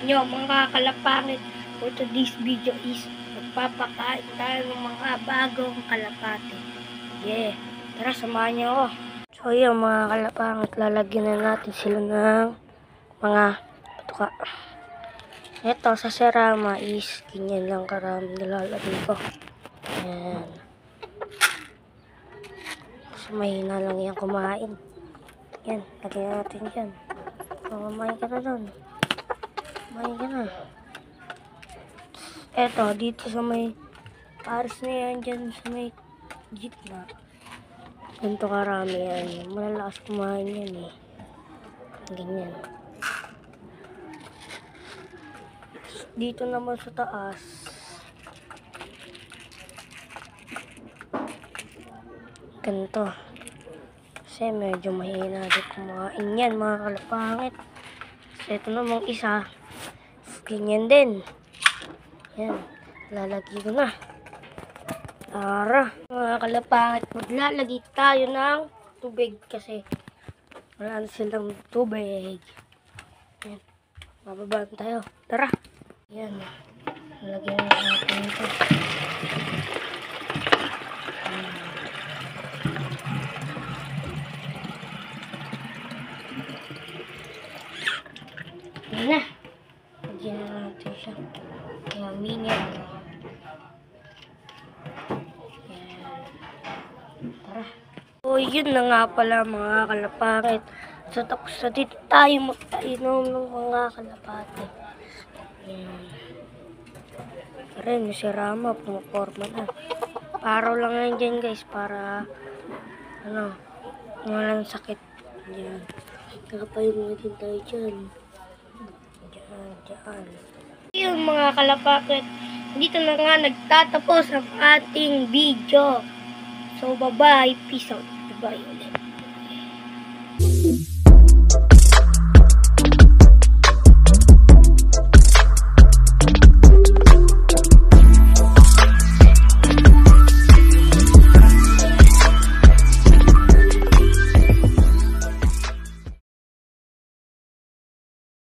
nyo mga kalapangit. For today's video is magpapakain tayo ng mga bagong kalapate. Yeah, tara samahan nyo ako. So yun mga kalapangit, lalagyan na natin sila ng mga patuka. Ito sa serama is ganyan lang karami nilalagay ko. Ayan. Kasi mahina lang yan kumain. Yan, lagyan natin dyan. Kumain ka na doon. Kumain ka na. Eto, dito sa may pares na yan, dyan sa may gitna. Ganito karami yan. Malalakas kumain yan eh. Ganyan. Dito naman sa taas. Ganito. Kasi medyo mahina din kumain yan mga kalapangit. So ito namang isa. Ganyan din. Yan. Lalagay ko na. Tara. Mga kalapangit, maglalagay tayo ng tubig kasi wala na silang tubig. Yan. Mababaan tayo. Tara. Yan. Lalagyan natin ito. Yan na. Lagyan na natin siya. Kaya minit. Yan. Tara. So, yun na nga pala mga kalapangit. So, tapos na dito tayo magpainom ng mga kalapate. Yan. Rin, si Rama, pumaporma na. Paraw lang yan dyan guys, para walang sakit. Yan. Nakapayong natin tayo dyan. Diyan. Yung mga kalapakit, dito na nga nagtatapos ang ating video. So, bye-bye. Peace out. Bye-bye ulit.